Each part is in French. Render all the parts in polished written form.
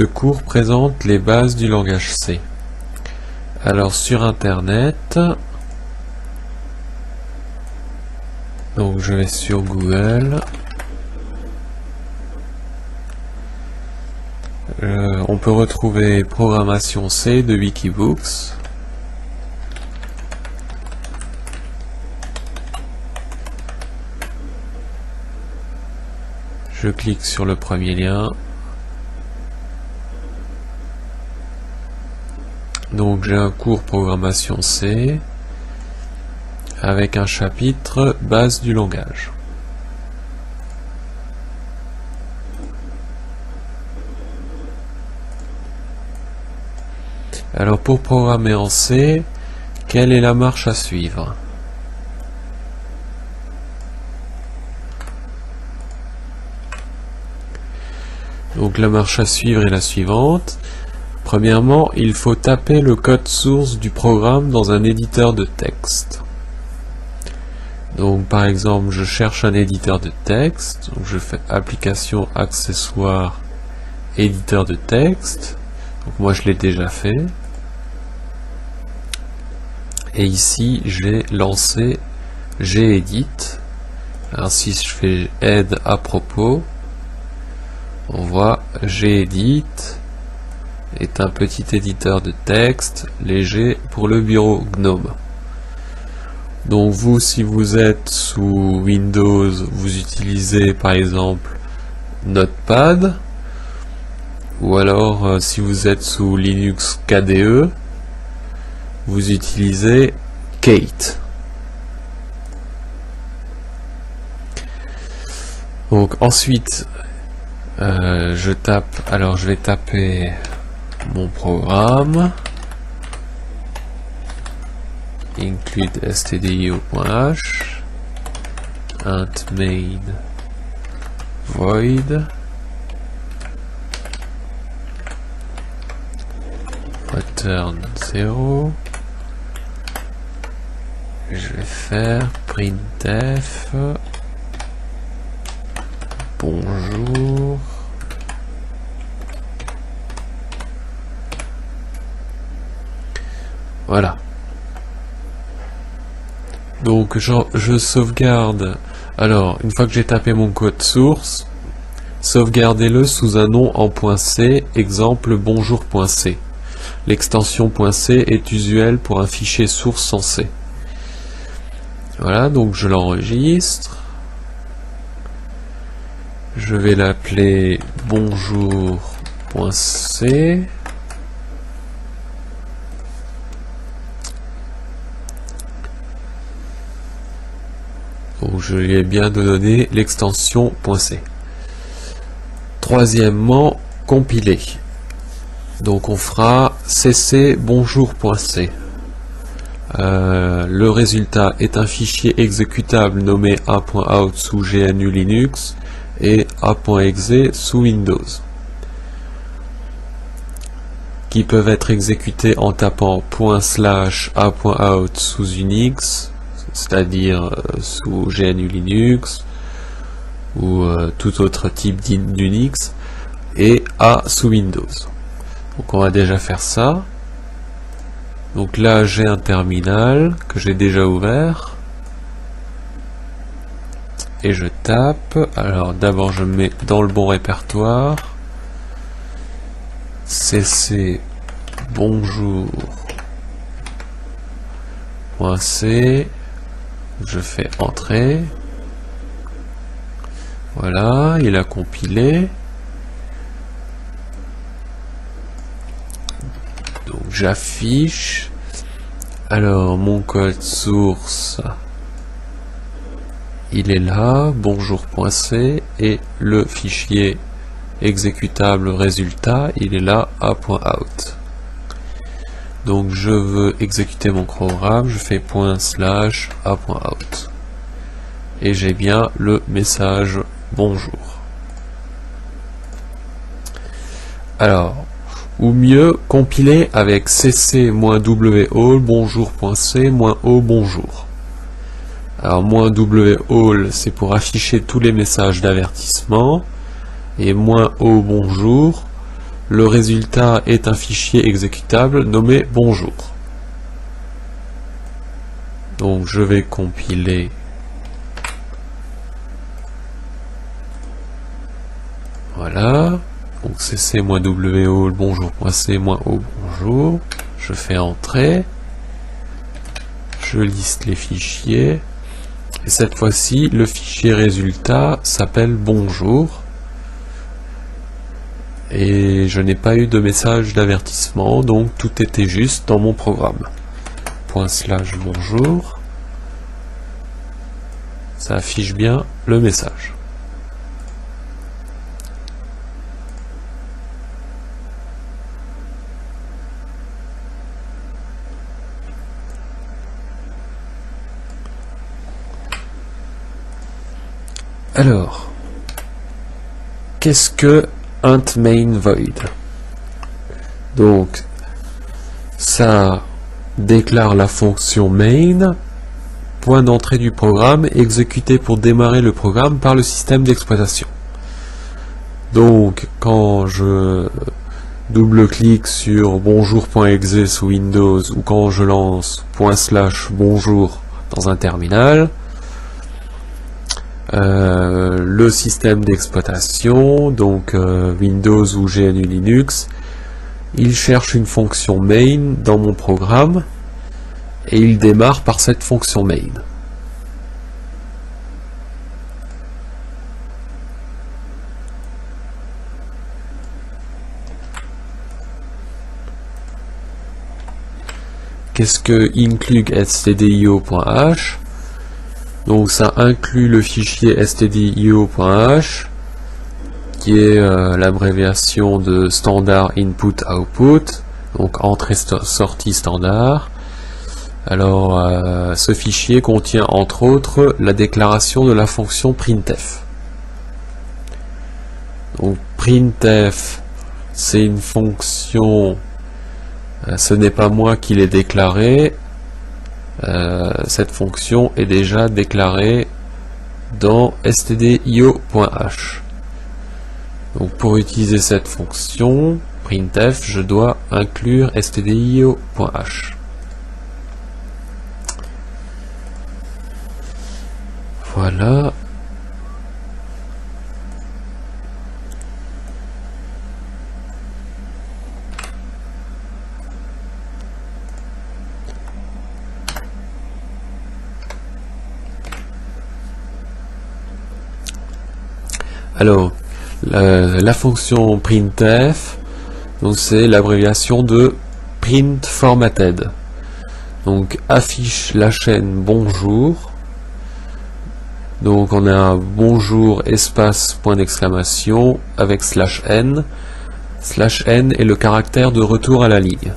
ce cours présente les bases du langage C. Alors sur internet, donc je vais sur Google, on peut retrouver programmation C de Wikibooks. Je clique sur le premier lien. Donc j'ai un cours programmation C avec un chapitre base du langage. Alors pour programmer en C, quelle est la marche à suivre? Donc la marche à suivre est la suivante. Premièrement, il faut taper le code source du programme dans un éditeur de texte. Donc par exemple, je cherche un éditeur de texte. Donc je fais application, accessoires, éditeur de texte. Donc moi je l'ai déjà fait. Et ici j'ai lancé gedit. Alors si je fais aide à propos, on voit gedit est un petit éditeur de texte léger pour le bureau GNOME. Donc vous, si vous êtes sous Windows, vous utilisez par exemple Notepad, ou alors si vous êtes sous Linux KDE, vous utilisez Kate. Donc ensuite je vais taper mon programme include stdio.h int main void return 0. Je vais faire printf bonjour. Voilà. Donc je sauvegarde. Alors, une fois que j'ai tapé mon code source, sauvegardez-le sous un nom en .c, exemple bonjour.c. L'extension .c est usuelle pour un fichier source en C. Voilà, donc je l'enregistre. Je vais l'appeler bonjour.c. Donc je lui ai bien donné l'extension .c. Troisièmement, compiler. Donc on fera cc bonjour.c. Le résultat est un fichier exécutable nommé a.out sous GNU Linux et a.exe sous Windows, qui peuvent être exécutés en tapant /a.out sous Unix, c'est-à-dire sous GNU Linux ou tout autre type d'Unix, et A sous Windows. Donc on va déjà faire ça. Donc là j'ai un terminal que j'ai déjà ouvert et je tape. Alors d'abord je mets dans le bon répertoire cc bonjour.c. Je fais entrer. Voilà, il a compilé. Donc j'affiche. Alors mon code source, il est là, bonjour.c, et le fichier exécutable résultat, il est là, a.out. Donc je veux exécuter mon programme, je fais ./a.out. Et j'ai bien le message bonjour. Alors, ou mieux, compiler avec cc-wall bonjour.c-o bonjour. Alors -wall c'est pour afficher tous les messages d'avertissement, et -o bonjour, le résultat est un fichier exécutable nommé bonjour. Donc je vais compiler. Voilà. Donc cc-wo, le bonjour.c-o bonjour. Je fais entrer. Je liste les fichiers. Et cette fois-ci, le fichier résultat s'appelle bonjour. Et je n'ai pas eu de message d'avertissement, donc tout était juste dans mon programme. ./bonjour. Ça affiche bien le message. Alors, qu'est-ce que int main void? Donc, ça déclare la fonction main, point d'entrée du programme, exécuté pour démarrer le programme par le système d'exploitation. Donc, quand je double-clique sur bonjour.exe sous Windows ou quand je lance /bonjour dans un terminal, le système d'exploitation, donc Windows ou GNU Linux, il cherche une fonction main dans mon programme et il démarre par cette fonction main. Qu'est-ce que include stdio.h? Donc ça inclut le fichier stdio.h qui est l'abréviation de standard input output, donc entrée-sortie standard. Alors ce fichier contient entre autres la déclaration de la fonction printf. Donc printf, c'est une fonction, ce n'est pas moi qui l'ai déclarée, cette fonction est déjà déclarée dans stdio.h. Donc pour utiliser cette fonction printf, je dois inclure stdio.h. Voilà. Alors, la fonction printf, donc c'est l'abréviation de print formatted. Donc affiche la chaîne bonjour. Donc on a bonjour espace point d'exclamation avec /n. /n est le caractère de retour à la ligne.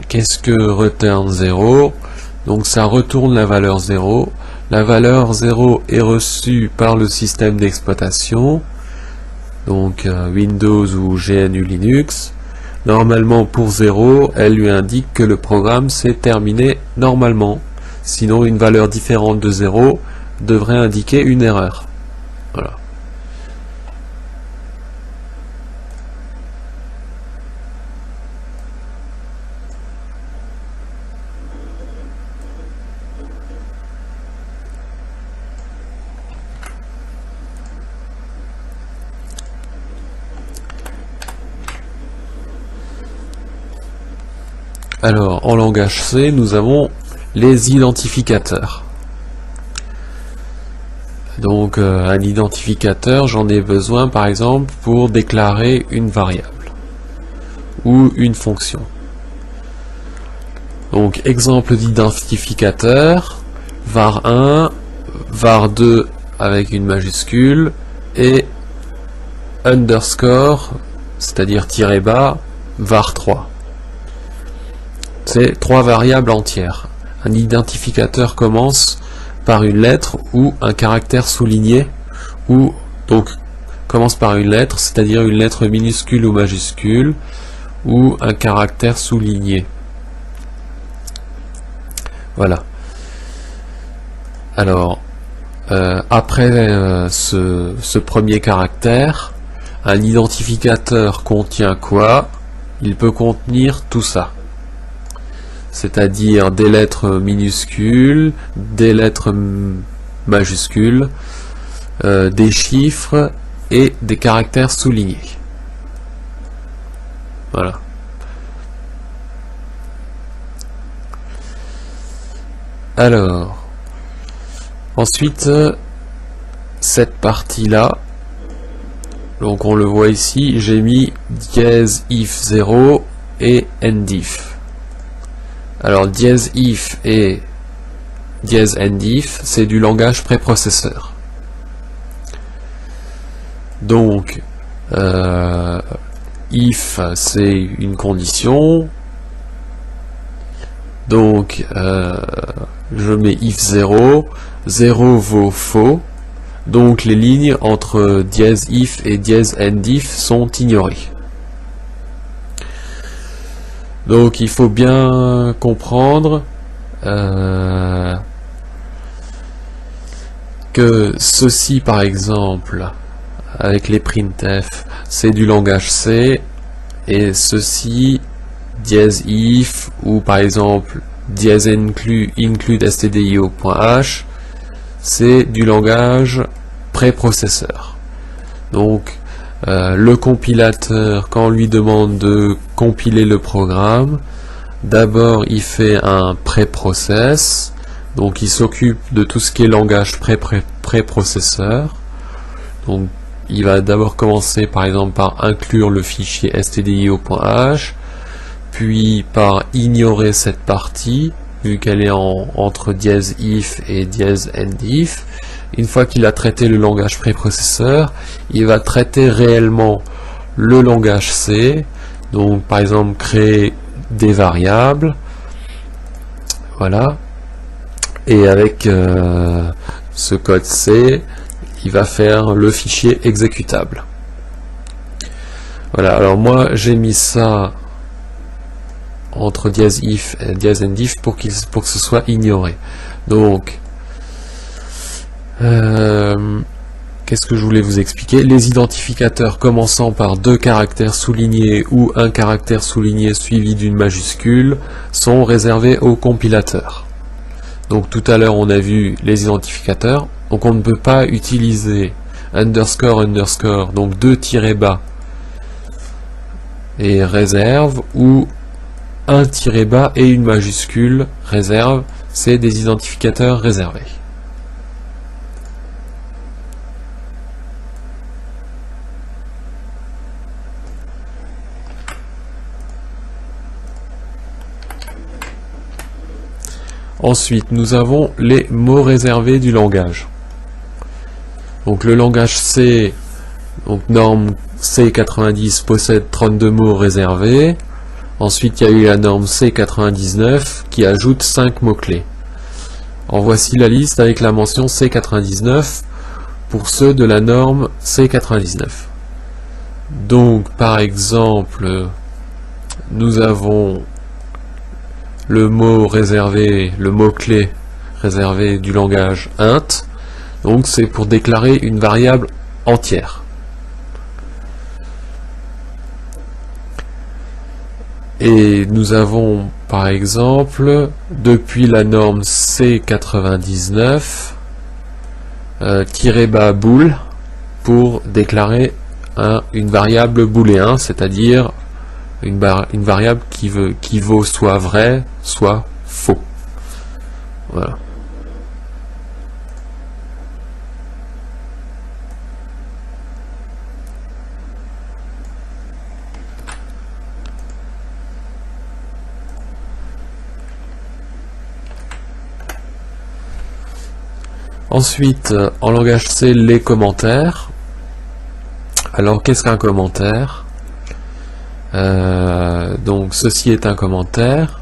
Qu'est-ce que return 0? Donc ça retourne la valeur 0. La valeur 0 est reçue par le système d'exploitation, donc Windows ou GNU Linux. Normalement pour 0, elle lui indique que le programme s'est terminé normalement. Sinon une valeur différente de 0 devrait indiquer une erreur. Voilà. Alors, en langage C, nous avons les identificateurs. Donc, un identificateur, j'en ai besoin, par exemple, pour déclarer une variable ou une fonction. Donc, exemple d'identificateur, var1, var2 avec une majuscule, et underscore, c'est-à-dire tiré bas, var3. C'est 3 variables entières. Un identificateur commence par une lettre ou un caractère souligné, ou donc commence par une lettre, c'est-à-dire une lettre minuscule ou majuscule, ou un caractère souligné. Voilà. Alors, après ce premier caractère, un identificateur contient quoi? Il peut contenir tout ça. C'est-à-dire des lettres minuscules, des lettres majuscules, des chiffres et des caractères soulignés. Voilà. Alors, ensuite, cette partie-là, donc on le voit ici, j'ai mis dièse if 0 et endif. Alors dièse if et dièse endif, c'est du langage préprocesseur. Donc, if c'est une condition, donc je mets if 0, 0 vaut faux, donc les lignes entre dièse if et dièse endif sont ignorées. Donc il faut bien comprendre que ceci par exemple, avec les printf, c'est du langage C, et ceci, dièse if, ou par exemple dièse include stdio.h, c'est du langage préprocesseur. Donc le compilateur, quand on lui demande de compiler le programme, d'abord il fait un préprocess, donc il s'occupe de tout ce qui est langage préprocesseur. Donc il va d'abord commencer par exemple par inclure le fichier stdio.h, puis par ignorer cette partie, vu qu'elle est entre dièse if et dièse endif. Une fois qu'il a traité le langage préprocesseur, il va traiter réellement le langage C, donc par exemple créer des variables, voilà, et avec ce code C, il va faire le fichier exécutable. Voilà, alors moi j'ai mis ça entre dièse if et dièse endif pour que ce soit ignoré. Donc qu'est-ce que je voulais vous expliquer? Les identificateurs commençant par deux caractères soulignés ou un caractère souligné suivi d'une majuscule sont réservés au compilateur. Donc tout à l'heure on a vu les identificateurs, donc on ne peut pas utiliser underscore underscore, donc deux tirets bas et réserve, ou un tiret bas et une majuscule réserve, c'est des identificateurs réservés. Ensuite, nous avons les mots réservés du langage. Donc le langage C, donc norme C90 possède 32 mots réservés. Ensuite, il y a eu la norme C99 qui ajoute 5 mots-clés. En voici la liste avec la mention C99 pour ceux de la norme C99. Donc, par exemple, nous avons le mot réservé, le mot-clé réservé du langage int. Donc, c'est pour déclarer une variable entière. Et nous avons par exemple, depuis la norme C99, tiré bas bool pour déclarer une variable booléen, c'est-à-dire une variable qui vaut soit vrai, soit faux. Voilà. Ensuite, en langage C, les commentaires. Alors, qu'est-ce qu'un commentaire? Donc, ceci est un commentaire.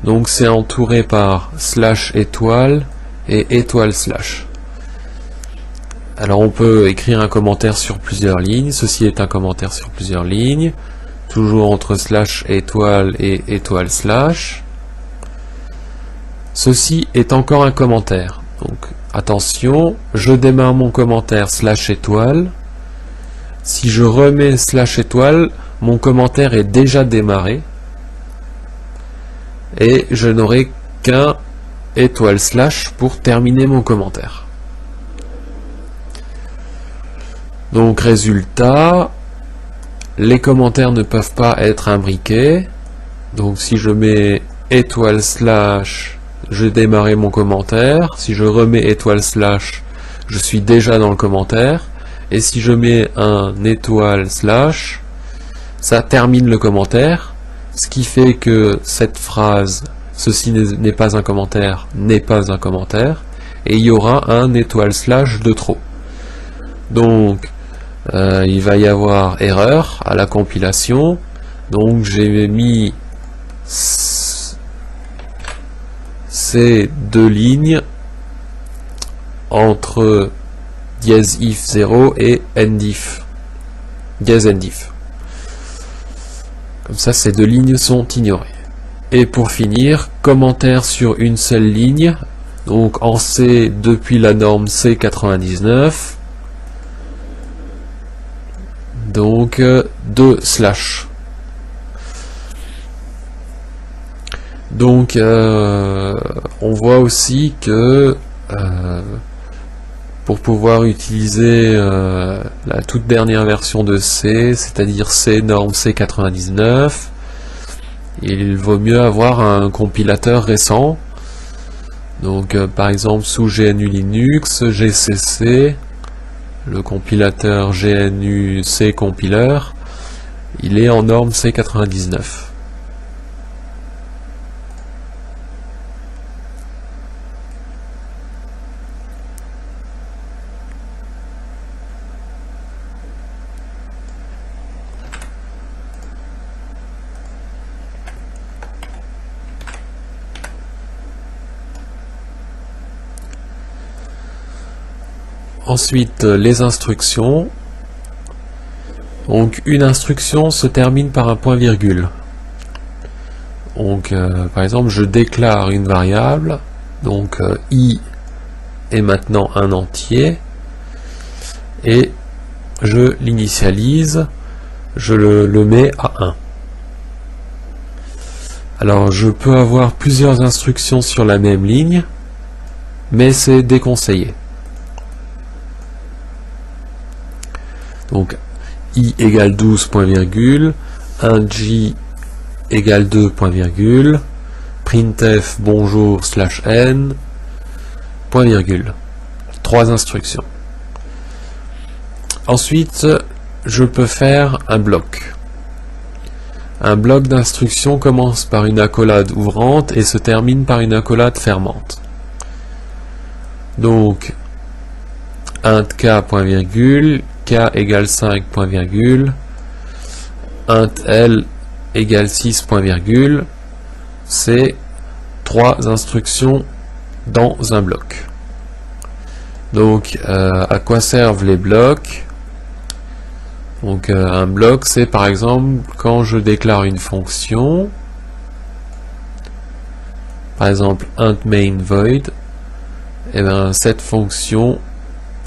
Donc, c'est entouré par slash étoile et étoile slash. Alors, on peut écrire un commentaire sur plusieurs lignes. Ceci est un commentaire sur plusieurs lignes. toujours entre slash étoile et étoile slash. Ceci est encore un commentaire. Donc attention, je démarre mon commentaire slash étoile. Si je remets slash étoile, mon commentaire est déjà démarré. Et je n'aurai qu'un étoile slash pour terminer mon commentaire. Donc résultat, les commentaires ne peuvent pas être imbriqués. Donc si je mets étoile slash, je démarre mon commentaire. Si je remets étoile slash, je suis déjà dans le commentaire. Et si je mets un étoile slash, ça termine le commentaire. Ce qui fait que cette phrase, ceci n'est pas un commentaire, n'est pas un commentaire. Et il y aura un étoile slash de trop. Donc il va y avoir erreur à la compilation. Donc j'ai mis ces deux lignes entre dièse if 0 et endif, dièse endif. Comme ça, ces deux lignes sont ignorées. Et pour finir, commentaire sur une seule ligne, donc en C depuis la norme C99. Donc 2 slash. Donc on voit aussi que pour pouvoir utiliser la toute dernière version de C, c'est-à-dire C norme C99, il vaut mieux avoir un compilateur récent. Donc par exemple sous GNU Linux, GCC, le compilateur GNU C compiler, il est en norme C99. Ensuite, les instructions. Donc, une instruction se termine par un point virgule. Donc, par exemple, je déclare une variable. Donc, i est maintenant un entier. Et je l'initialise. Je le mets à 1. Alors, je peux avoir plusieurs instructions sur la même ligne, mais c'est déconseillé. Donc i égale 12 point virgule, 1j égale 2 point virgule, printf bonjour slash n point virgule. 3 instructions. Ensuite, je peux faire un bloc. Un bloc d'instructions commence par une accolade ouvrante et se termine par une accolade fermante. Donc int k point virgule, k égale 5 point virgule, int l égale 6 point virgule, c'est 3 instructions dans un bloc. Donc à quoi servent les blocs? Donc un bloc, c'est par exemple quand je déclare une fonction, par exemple int main void, et bien cette fonction,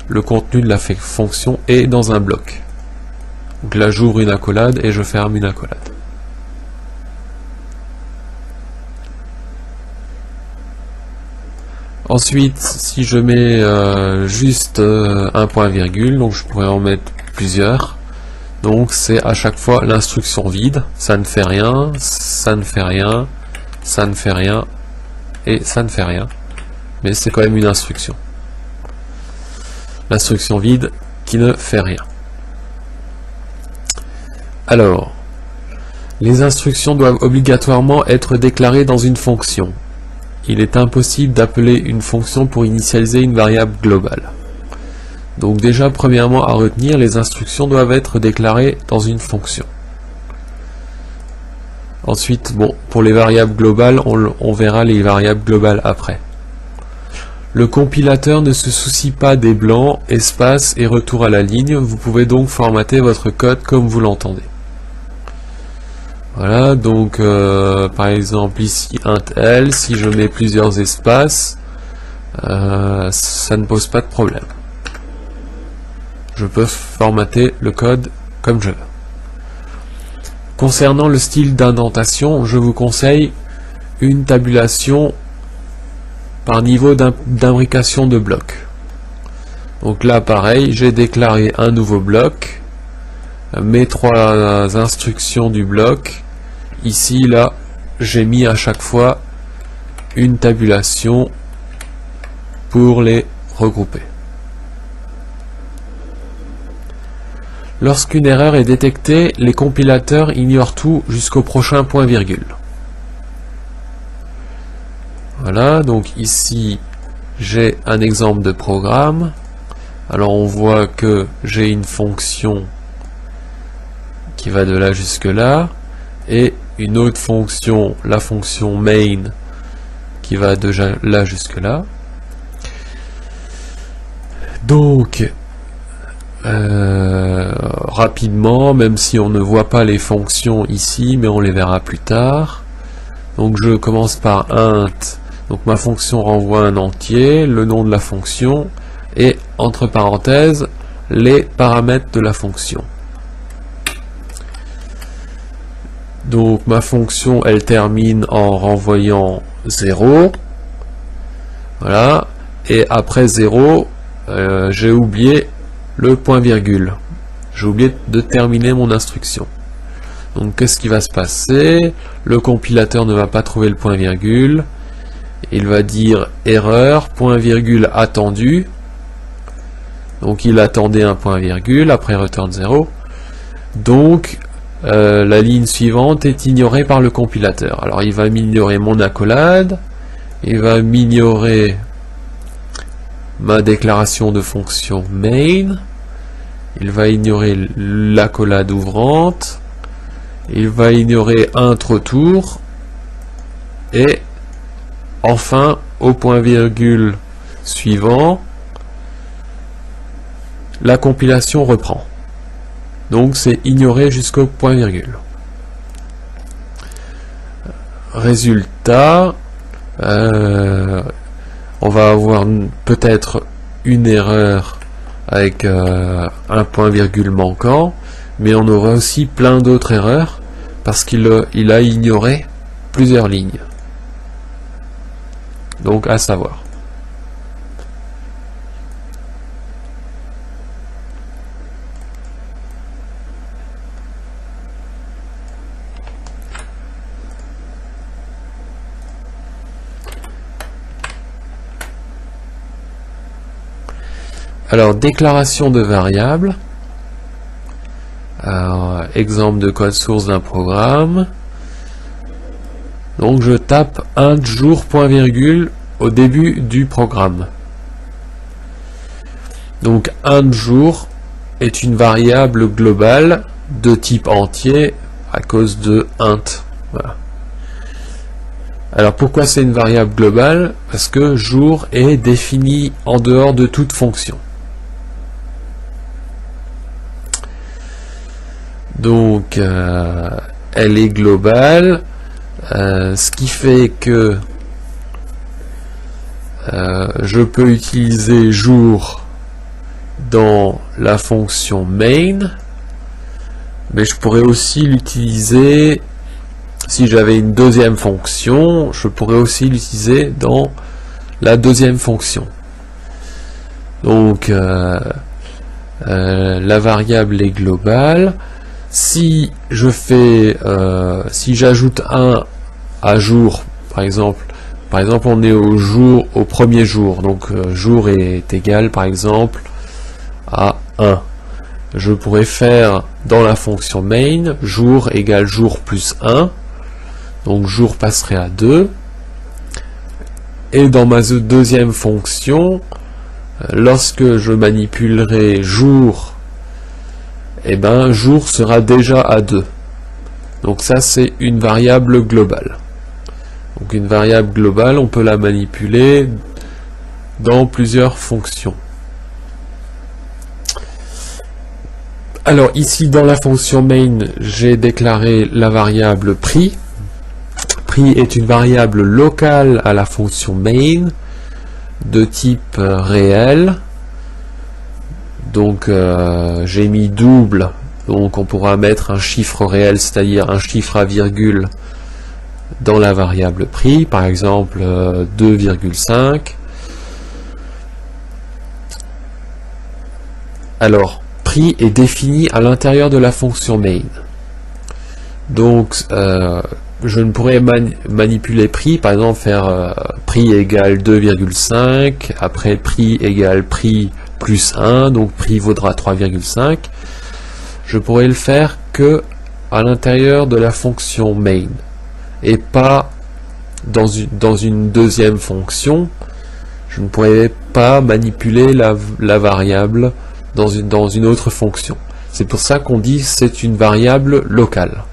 le contenu de la fonction est dans un bloc. Donc là j'ouvre une accolade et je ferme une accolade. Ensuite, si je mets juste un point virgule, donc je pourrais en mettre plusieurs. Donc c'est à chaque fois l'instruction vide, ça ne fait rien, ça ne fait rien, ça ne fait rien, et ça ne fait rien. Mais c'est quand même une instruction. L'instruction vide qui ne fait rien. Alors, les instructions doivent obligatoirement être déclarées dans une fonction. Il est impossible d'appeler une fonction pour initialiser une variable globale. Donc déjà, premièrement à retenir, les instructions doivent être déclarées dans une fonction. Ensuite, bon, pour les variables globales, on verra les variables globales après. Le compilateur ne se soucie pas des blancs, espaces et retour à la ligne, vous pouvez donc formater votre code comme vous l'entendez. Voilà, donc par exemple ici int L, si je mets plusieurs espaces, ça ne pose pas de problème. Je peux formater le code comme je veux. Concernant le style d'indentation, je vous conseille une tabulation par niveau d'imbrication de blocs. Donc là pareil, j'ai déclaré un nouveau bloc, mes 3 instructions du bloc. Ici, là, j'ai mis à chaque fois une tabulation pour les regrouper. Lorsqu'une erreur est détectée, les compilateurs ignorent tout jusqu'au prochain point virgule. Voilà, donc ici, j'ai un exemple de programme. Alors on voit que j'ai une fonction qui va de là jusque là, et une autre fonction, la fonction main, qui va de là jusque là. Donc, rapidement, même si on ne voit pas les fonctions ici, mais on les verra plus tard. Donc je commence par int, donc ma fonction renvoie un entier, le nom de la fonction, et entre parenthèses, les paramètres de la fonction. Donc ma fonction, elle termine en renvoyant 0. Voilà. Et après 0, j'ai oublié le point virgule. J'ai oublié de terminer mon instruction. Donc qu'est-ce qui va se passer? Le compilateur ne va pas trouver le point virgule. Il va dire erreur, point virgule attendu. Donc il attendait un point virgule, après return 0. Donc la ligne suivante est ignorée par le compilateur. Alors il va m'ignorer mon accolade, il va m'ignorer ma déclaration de fonction main, il va ignorer l'accolade ouvrante, il va ignorer int retour, et enfin au point virgule suivant, la compilation reprend. Donc c'est ignoré jusqu'au point virgule. Résultat, on va avoir peut-être une erreur avec un point virgule manquant, mais on aura aussi plein d'autres erreurs parce qu'il a ignoré plusieurs lignes. Donc à savoir. Alors, déclaration de variable. Alors, exemple de code source d'un programme. Donc, je tape int jour point virgule au début du programme. Donc, int jour est une variable globale de type entier à cause de int. Voilà. Alors pourquoi c'est une variable globale? Parce que jour est défini en dehors de toute fonction. Donc elle est globale, ce qui fait que je peux utiliser jour dans la fonction main, mais je pourrais aussi l'utiliser si j'avais une deuxième fonction, je pourrais aussi l'utiliser dans la deuxième fonction. Donc la variable est globale. Si je fais, si j'ajoute 1 à jour, par exemple on est au premier jour, donc jour est égal par exemple à 1. Je pourrais faire dans la fonction main, jour égale jour plus 1, donc jour passerait à 2, et dans ma deuxième fonction, lorsque je manipulerai jour, et ben jour sera déjà à 2. Donc ça c'est une variable globale. Donc une variable globale, on peut la manipuler dans plusieurs fonctions. Alors ici dans la fonction main, j'ai déclaré la variable prix. Prix est une variable locale à la fonction main de type réel. Donc j'ai mis double, donc on pourra mettre un chiffre réel, c'est-à-dire un chiffre à virgule dans la variable prix, par exemple 2,5. Alors, prix est défini à l'intérieur de la fonction main. Donc, je ne pourrais manipuler prix, par exemple faire prix égale 2,5, après prix égale prix plus 1, donc prix vaudra 3,5. Je pourrais le faire que à l'intérieur de la fonction main, et pas dans une deuxième fonction. Je ne pourrais pas manipuler la variable dans une autre fonction. C'est pour ça qu'on dit que c'est une variable locale.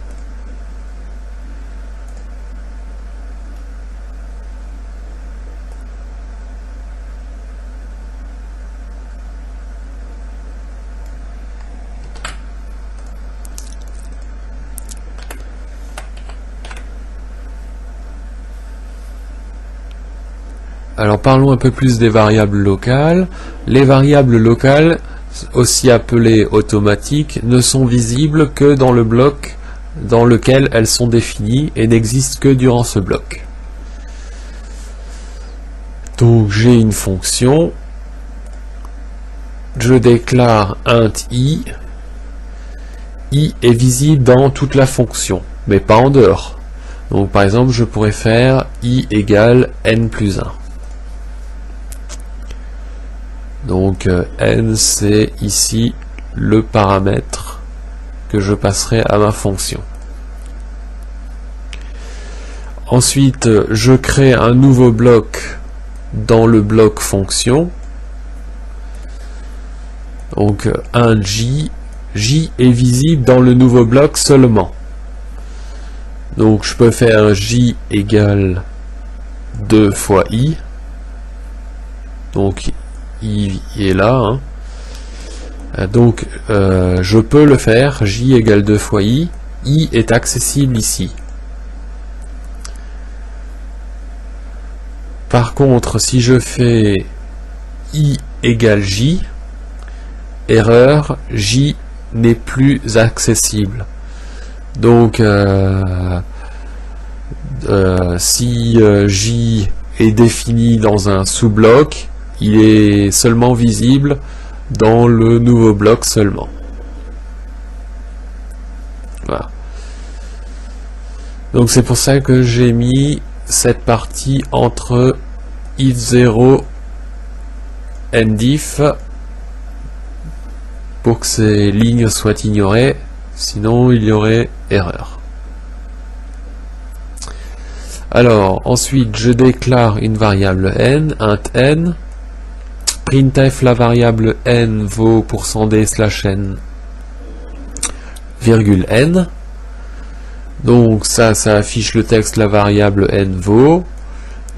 Alors parlons un peu plus des variables locales. Les variables locales, aussi appelées automatiques, ne sont visibles que dans le bloc dans lequel elles sont définies et n'existent que durant ce bloc. Donc j'ai une fonction, je déclare int i est visible dans toute la fonction, mais pas en dehors. Donc par exemple je pourrais faire i égale n plus 1. Donc n c'est ici le paramètre que je passerai à ma fonction. Ensuite je crée un nouveau bloc dans le bloc fonction. Donc un j est visible dans le nouveau bloc seulement. Donc je peux faire j égale 2 fois i. Donc i est là. Donc je peux le faire, j égale 2 fois i. I est accessible ici. Par contre, si je fais i égale j, erreur, j n'est plus accessible. Donc si j est défini dans un sous-bloc, il est seulement visible dans le nouveau bloc seulement. Voilà. Donc c'est pour ça que j'ai mis cette partie entre if0 endif pour que ces lignes soient ignorées, sinon il y aurait erreur. Alors ensuite je déclare une variable n, int n, printf la variable n vaut %d/n virgule n. Donc ça affiche le texte, la variable n vaut.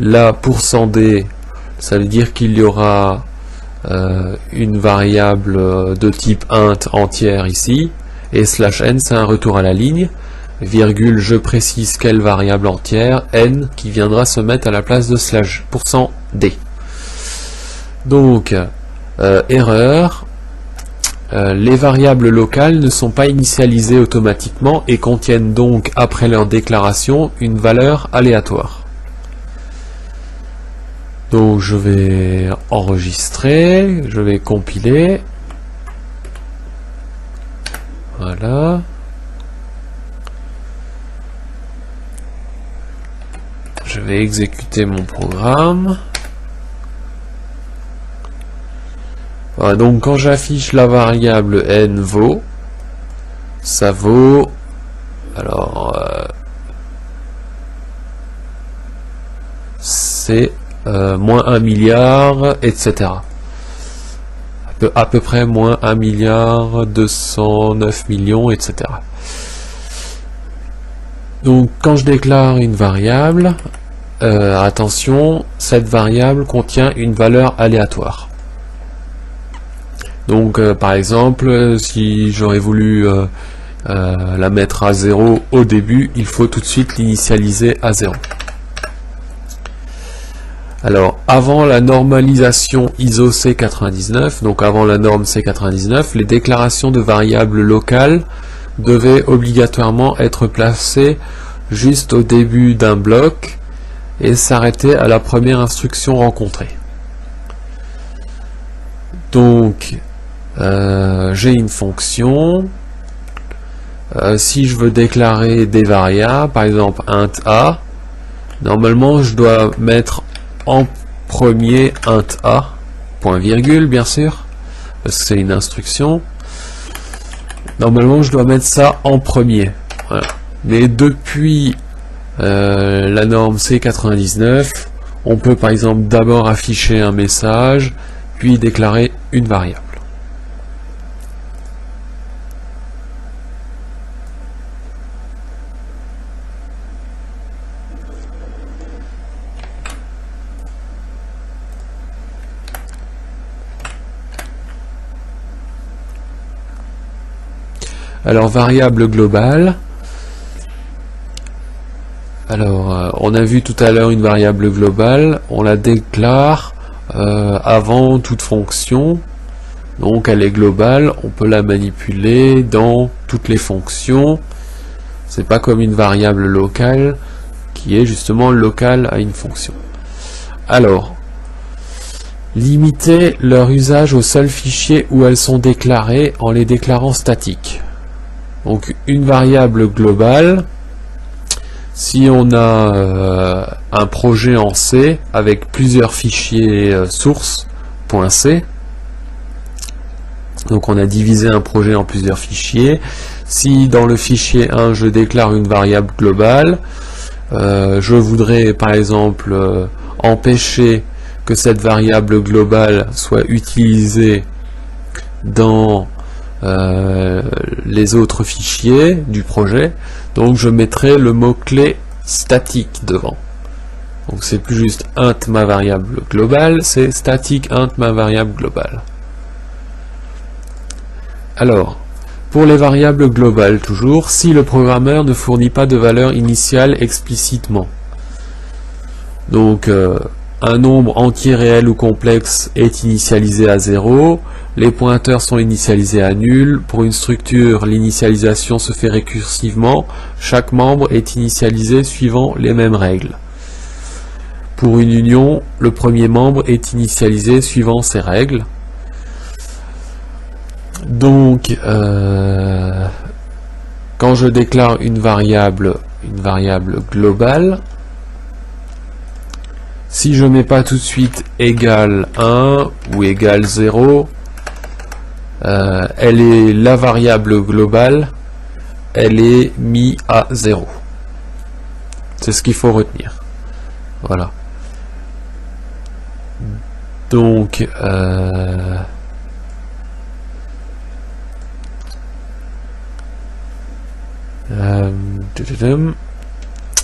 Là %d, ça veut dire qu'il y aura une variable de type int entière ici, et /n c'est un retour à la ligne, virgule je précise quelle variable entière, n qui viendra se mettre à la place de %d. Donc erreur, les variables locales ne sont pas initialisées automatiquement et contiennent donc après leur déclaration une valeur aléatoire. Donc je vais enregistrer, je vais compiler. Voilà. Je vais exécuter mon programme. Voilà, donc quand j'affiche la variable n vaut, ça vaut, alors c'est moins 1 milliard, etc. À peu près moins 1 milliard 209 millions, etc. Donc quand je déclare une variable, attention, cette variable contient une valeur aléatoire. Donc par exemple, si j'aurais voulu la mettre à 0 au début, il faut tout de suite l'initialiser à 0. Alors, avant la normalisation ISO C99, donc avant la norme C99, les déclarations de variables locales devaient obligatoirement être placées juste au début d'un bloc et s'arrêter à la première instruction rencontrée. Donc, j'ai une fonction. Si je veux déclarer des variables, par exemple int a, normalement je dois mettre en premier int a, point virgule bien sûr, parce que c'est une instruction. Normalement je dois mettre ça en premier. Voilà. Mais depuis la norme C99, on peut par exemple d'abord afficher un message, puis déclarer une variable. Alors, variable globale. Alors, on a vu tout à l'heure une variable globale, on la déclare avant toute fonction. Donc, elle est globale, on peut la manipuler dans toutes les fonctions. C'est pas comme une variable locale qui est justement locale à une fonction. Alors, limiter leur usage aux seuls fichiers où elles sont déclarées en les déclarant statiques. Donc une variable globale, si on a un projet en C avec plusieurs fichiers source .c, donc on a divisé un projet en plusieurs fichiers. Si dans le fichier 1 je déclare une variable globale, je voudrais par exemple empêcher que cette variable globale soit utilisée dans les autres fichiers du projet, donc je mettrai le mot-clé statique devant. Donc c'est plus juste int ma variable globale, c'est static int ma variable globale. Alors, pour les variables globales toujours, si le programmeur ne fournit pas de valeur initiale explicitement. Donc un nombre entier réel ou complexe est initialisé à 0, les pointeurs sont initialisés à nul, pour une structure l'initialisation se fait récursivement, chaque membre est initialisé suivant les mêmes règles. Pour une union, le premier membre est initialisé suivant ces règles. Donc, quand je déclare une variable globale, si je ne mets pas tout de suite égal 1 ou égal 0, elle est la variable globale, elle est mise à 0. C'est ce qu'il faut retenir. Voilà. Donc,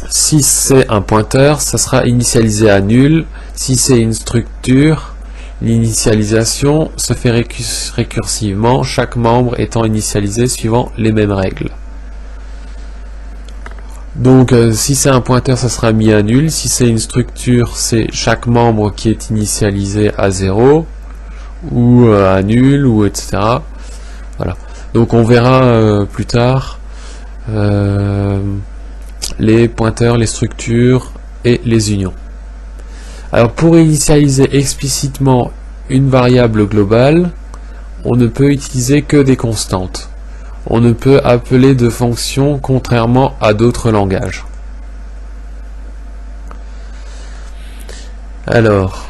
si c'est un pointeur, ça sera initialisé à nul. Si c'est une structure, l'initialisation se fait récursivement, chaque membre étant initialisé suivant les mêmes règles. Donc si c'est un pointeur, ça sera mis à nul. Si c'est une structure, c'est chaque membre qui est initialisé à 0 ou à nul, ou etc. Voilà. Donc on verra plus tard les pointeurs, les structures et les unions. Alors pour initialiser explicitement une variable globale, on ne peut utiliser que des constantes. On ne peut appeler de fonctions contrairement à d'autres langages. Alors,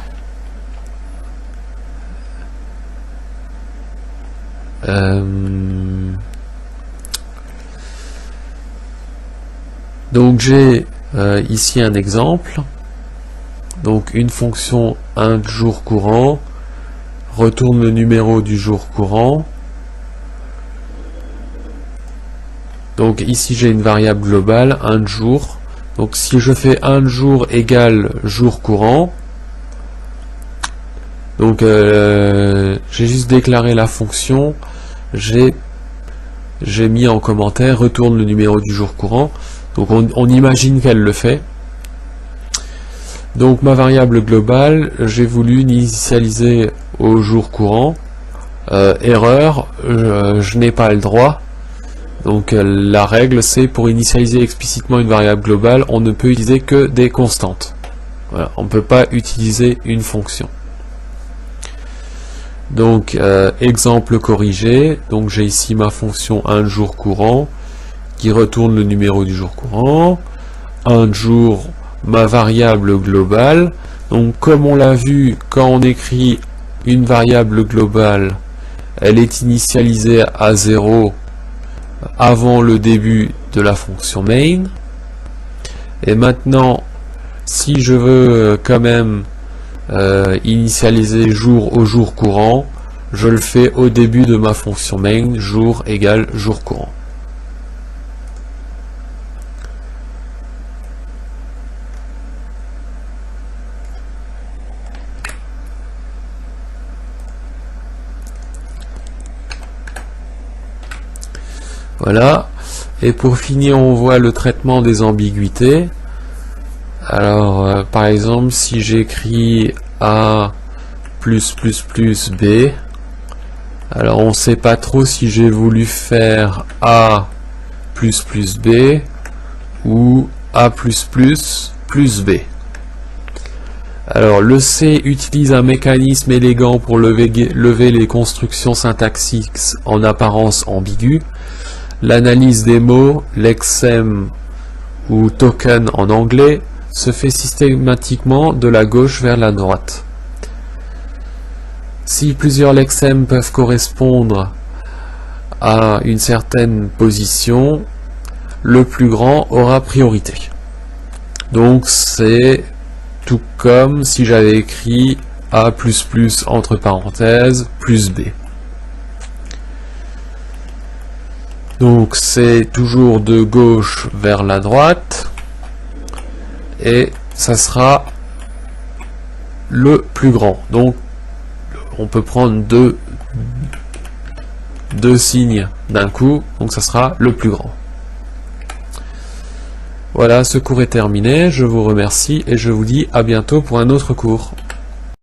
donc j'ai ici un exemple. Donc une fonction int jour courant retourne le numéro du jour courant. Donc ici j'ai une variable globale, int jour. Donc si je fais int jour égale jour courant, Donc j'ai juste déclaré la fonction, j'ai mis en commentaire retourne le numéro du jour courant. Donc on imagine qu'elle le fait. Donc ma variable globale, j'ai voulu initialiser au jour courant. Erreur, je n'ai pas le droit. Donc la règle, c'est pour initialiser explicitement une variable globale, on ne peut utiliser que des constantes. Voilà, on ne peut pas utiliser une fonction. Donc exemple corrigé, donc j'ai ici ma fonction un jour courant qui retourne le numéro du jour courant, un jour ma variable globale. Donc comme on l'a vu, quand on écrit une variable globale, elle est initialisée à 0 avant le début de la fonction main. Et maintenant, si je veux quand même initialiser jour au jour courant, je le fais au début de ma fonction main, jour égale jour courant. Voilà. Et pour finir, on voit le traitement des ambiguïtés. Alors, par exemple, si j'écris A B, alors on ne sait pas trop si j'ai voulu faire A B ou A plus B. Alors, le C utilise un mécanisme élégant pour lever les constructions syntaxiques en apparence ambiguës. L'analyse des mots, lexème ou token en anglais, se fait systématiquement de la gauche vers la droite. Si plusieurs lexèmes peuvent correspondre à une certaine position, le plus grand aura priorité. Donc c'est tout comme si j'avais écrit A++ entre parenthèses plus B. Donc c'est toujours de gauche vers la droite et ça sera le plus grand. Donc on peut prendre deux signes d'un coup, donc ça sera le plus grand. Voilà, ce cours est terminé, je vous remercie et je vous dis à bientôt pour un autre cours.